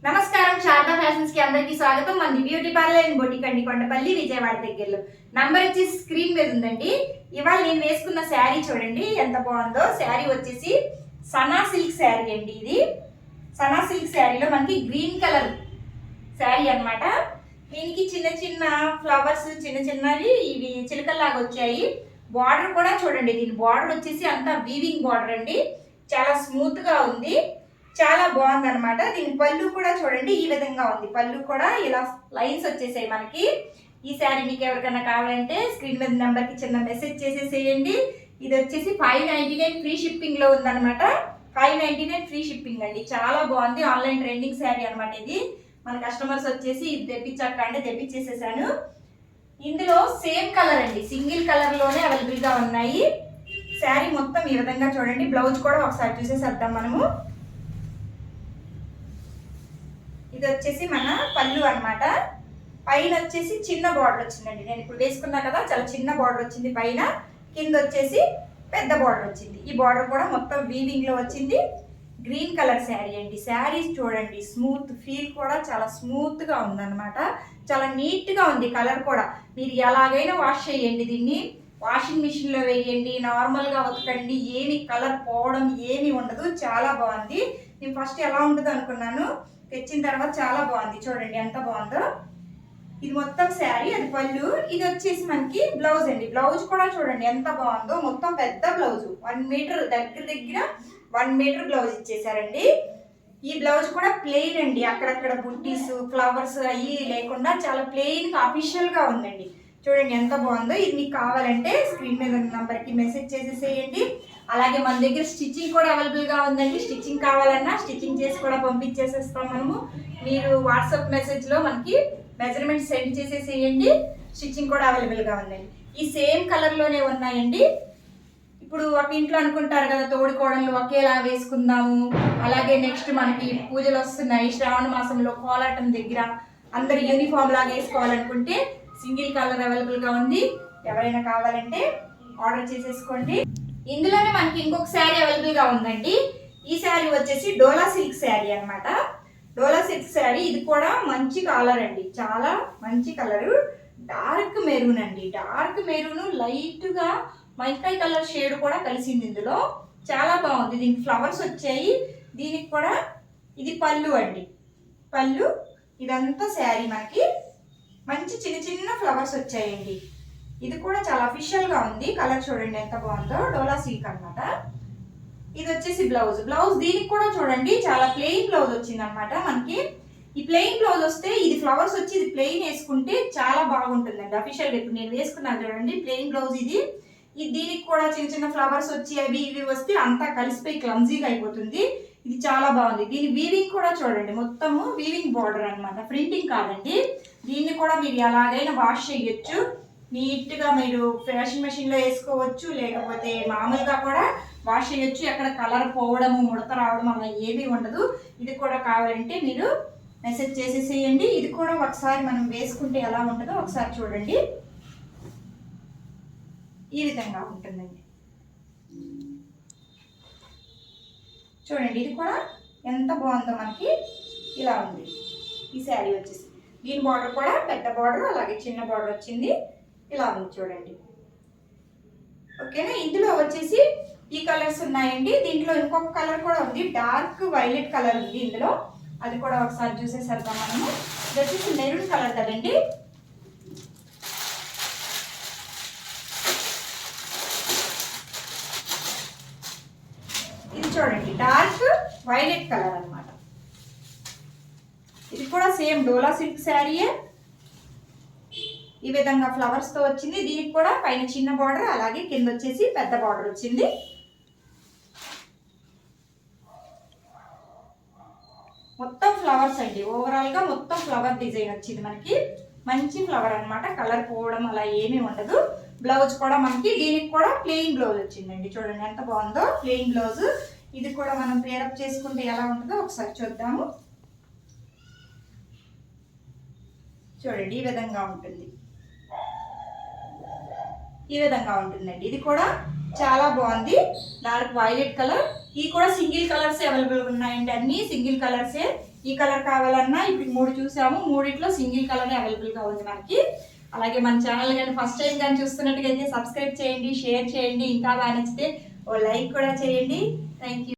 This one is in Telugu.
నమస్కారం, శారదా ఫ్యాషన్స్ కి అందరికీ స్వాగతం. మన బ్యూటీ పార్లర్ అండ్ బొటిక్ అండి, కొండపల్లి విజయవాడ దగ్గరలో. నంబర్ వచ్చేసి స్క్రీన్ మీద ఉందండి. ఇవాళ నేను వేసుకున్న శారీ చూడండి ఎంత బాగుందో. శారీ వచ్చేసి సనా సిల్క్ శారీ అండి. ఇది సనా సిల్క్ శారీలో మనకి గ్రీన్ కలర్ శారీ అన్నమాట. దీనికి చిన్న చిన్న ఫ్లవర్స్ చిన్న చిన్నవి ఇవి చిలకల్లాగా వచ్చాయి. బార్డర్ కూడా చూడండి, దీని బార్డర్ వచ్చేసి అంతా వీవింగ్ బార్డర్ అండి. చాలా స్మూత్ గా ఉంది, చాలా బాగుంది అనమాట. దీని పళ్ళు కూడా చూడండి ఈ విధంగా ఉంది. పళ్ళు కూడా ఇలా లైన్స్ వచ్చేసాయి మనకి. ఈ శారీ మీకు ఎవరికైనా కావాలంటే స్క్రీన్ మీద నెంబర్ కి చిన్న మెసేజ్ చేసేసేయండి. ఇది వచ్చేసి 599 ఫ్రీ షిప్పింగ్ లో ఉందన్నమాట. 599 ఫ్రీ షిప్పింగ్ అండి. చాలా బాగుంది, ఆన్లైన్ ట్రెండింగ్ శారీ అనమాట. ఇది మన కస్టమర్స్ వచ్చేసి ఇది తెప్పించాక అంటే తెప్పించేసేసాను. ఇందులో సేమ్ కలర్ అండి, సింగిల్ కలర్ లోనే అవైలబుల్ గా ఉన్నాయి. శారీ మొత్తం ఈ విధంగా చూడండి. బ్లౌజ్ కూడా ఒకసారి చూసేసేద్దాం మనము. ఇది వచ్చేసి మన పళ్ళు అన్నమాట. పైన వచ్చేసి చిన్న బార్డర్ వచ్చిందండి. నేను ఇప్పుడు వేసుకున్నా కదా, చాలా చిన్న బార్డర్ వచ్చింది పైన. కింద వచ్చేసి పెద్ద బార్డర్ వచ్చింది. ఈ బార్డర్ కూడా మొత్తం వీవింగ్ లో వచ్చింది. గ్రీన్ కలర్ శారీ అండి. శారీస్ చూడండి, స్మూత్ ఫీల్ కూడా చాలా స్మూత్ గా ఉందన్నమాట. చాలా నీట్ గా ఉంది. కలర్ కూడా మీరు ఎలాగైనా వాష్ చేయండి, దీన్ని వాషింగ్ మిషన్ లో వేయండి, నార్మల్ గా ఉతకండి, ఏమి కలర్ పోవడం ఏమి ఉండదు. చాలా బాగుంది. నేను ఫస్ట్ ఎలా ఉంటుంది అనుకున్నాను, తెచ్చిన తర్వాత చాలా బాగుంది. చూడండి ఎంత బాగుందో. ఇది మొత్తం శారీ, అది పళ్ళు. ఇది వచ్చేసి మనకి బ్లౌజ్ అండి. బ్లౌజ్ కూడా చూడండి ఎంత బాగుందో. మొత్తం పెద్ద బ్లౌజ్, 1 మీటర్ దగ్గర 1 మీటర్ బ్లౌజ్ ఇచ్చేసారండి. ఈ బ్లౌజ్ కూడా ప్లెయిన్ అండి. అక్కడక్కడ బుట్టీస్ ఫ్లవర్స్ అవి లేకుండా చాలా ప్లెయిన్ అఫీషియల్ గా ఉందండి. చూడండి ఎంత బాగుందో. ఇది మీకు కావాలంటే స్క్రీన్ మీద నంబర్ కి మెసేజ్ చేసేసేయండి. అలాగే మన దగ్గర స్టిచ్చింగ్ కూడా అవైలబుల్ గా ఉందండి. స్టిచ్చింగ్ కావాలన్నా స్టిచ్చింగ్ చేసి కూడా పంపించేసేస్తాం మనము. మీరు వాట్సాప్ మెసేజ్ లో మనకి మెజర్మెంట్ సెండ్ చేసేసేయండి. స్టిచ్చింగ్ కూడా అవైలబుల్ గా ఉందండి. ఈ సేమ్ కలర్ లోనే ఉన్నాయండి. ఇప్పుడు ఒక ఇంట్లో అనుకుంటారు కదా, తోడుకోవడంలో ఒకేలా వేసుకుందాము. అలాగే నెక్స్ట్ మనకి పూజలు వస్తున్నాయి, శ్రావణ మాసంలో కోలాటం దగ్గర అందరు యూనిఫామ్ లాగా వేసుకోవాలనుకుంటే సింగిల్ కలర్ అవైలబుల్ గా ఉంది. ఎవరైనా కావాలంటే ఆర్డర్ చేసేసుకోండి. ఇందులోనే మనకి ఇంకొక శారీ అవైలబుల్ గా ఉందండి. ఈ శారీ వచ్చేసి డోలా సిల్క్ శారీ అన్నమాట. డోలా సిల్క్ శారీ. ఇది కూడా మంచి కలర్ అండి, చాలా మంచి కలర్. డార్క్ మెరూన్ అండి. డార్క్ మెరూన్ లైట్ గా మైకాయ్ కలర్ షేడ్ కూడా కలిసింది ఇందులో. చాలా బాగుంది. దీనికి ఫ్లవర్స్ వచ్చాయి. దీనికి కూడా ఇది పళ్ళు అండి. పళ్ళు ఇదంతా శారీ మనకి మంచి చిన్న చిన్న ఫ్లవర్స్ వచ్చాయండి. ఇది కూడా చాలా అఫీషియల్ గా ఉంది. కలర్ చూడండి ఎంత బాగుందో. డోలా సిల్క్ అన్నమాట. ఇది వచ్చేసి బ్లౌజ్. బ్లౌజ్ దీనికి కూడా చూడండి చాలా ప్లెయిన్ బ్లౌజ్ వచ్చింది అనమాట మనకి. ఈ ప్లెయిన్ బ్లౌజ్ వస్తే ఇది ఫ్లవర్స్ వచ్చి ఇది ప్లెయిన్ వేసుకుంటే చాలా బాగుంటుందండి అఫీషియల్. ఇప్పుడు నేను వేసుకున్నాను చూడండి ప్లెయిన్ బ్లౌజ్ ఇది. దీనికి కూడా చిన్న చిన్న ఫ్లవర్స్ వచ్చి అవి ఇవి వస్తే అంతా కలిసిపోయి క్లమ్జీగా అయిపోతుంది. ఇది చాలా బాగుంది. దీని వీవింగ్ కూడా చూడండి, మొత్తము వీవింగ్ బార్డర్ అనమాట, ప్రింటింగ్ కాదండి. దీన్ని కూడా మీరు ఎలాగైనా వాష్ చేయొచ్చు. నీట్ గా మీరు వాషింగ్ మెషిన్ లో వేసుకోవచ్చు, లేకపోతే మామూలుగా కూడా వాష్ చేయొచ్చు. ఎక్కడ కలర్ పోవడము ముడత రావడం అలా ఏమీ ఉండదు. ఇది కూడా కావాలంటే మీరు మెసేజ్ చేసేసేయండి. ఇది కూడా ఒకసారి మనం వేసుకుంటే ఎలా ఉంటుందో ఒకసారి చూడండి. ఈ విధంగా ఉంటుందండి. చూడండి ఇది కూడా ఎంత బాగుందో మనకి. ఇలా ఉంది ఈ శారీ వచ్చేసి. దీని బార్డర్ కూడా పెద్ద బార్డర్, అలాగే చిన్న బార్డర్ వచ్చింది. ఇలా ఉంది చూడండి. ఓకేనా. ఇందులో వచ్చేసి ఈ కలర్స్ ఉన్నాయండి. దీంట్లో ఇంకొక కలర్ కూడా ఉంది, డార్క్ వైలెట్ కలర్ ఉంది ఇందులో. అది కూడా ఒకసారి చూసేసరిగా మనము. ఇది వచ్చేసి మెరూన్ కలర్ కదండి. ఇది చూడండి డార్క్ వైలెట్ కలర్ అన్నమాట. ఇది కూడా సేమ్ డోలా సిల్క్ శారీయే. ఈ విధంగా ఫ్లవర్స్ తో వచ్చింది. దీనికి కూడా పైన చిన్న బార్డర్, అలాగే కింద వచ్చేసి పెద్ద బార్డర్ వచ్చింది. మొత్తం ఫ్లవర్స్ అండి. ఓవరాల్ గా మొత్తం ఫ్లవర్ డిజైన్ వచ్చింది మనకి. మంచి ఫ్లవర్ అన్నమాట. కలర్ పోవడం అలా ఏమీ ఉండదు. బ్లౌజ్ కూడా మనకి దీనికి కూడా ప్లెయిన్ బ్లౌజ్ వచ్చిందండి. చూడండి ఎంత బాగుందో ప్లెయిన్ బ్లౌజ్. ఇది కూడా మనం పేరప్ చేసుకుంటే ఎలా ఉంటుందో ఒకసారి చూద్దాము. చూడండి ఈ విధంగా ఉంటుంది. ఈ విధంగా ఉంటుందండి. ఇది కూడా చాలా బాగుంది, డార్క్ వైలెట్ కలర్. ఈ కూడా సింగిల్ కలర్స్ అవైలబుల్ ఉన్నాయండి. అన్ని సింగిల్ కలర్సే. ఈ కలర్ కావాలన్నా ఇప్పుడు 3 చూసాము, 3 సింగిల్ కలర్ అవైలబుల్గా ఉంది మనకి. అలాగే మన ఛానల్ కానీ ఫస్ట్ టైం కానీ చూస్తున్నట్టుగైతే సబ్స్క్రైబ్ చేయండి, షేర్ చేయండి, ఇంకా బాగా నచ్చితే ఓ లైక్ కూడా చేయండి. Thank you.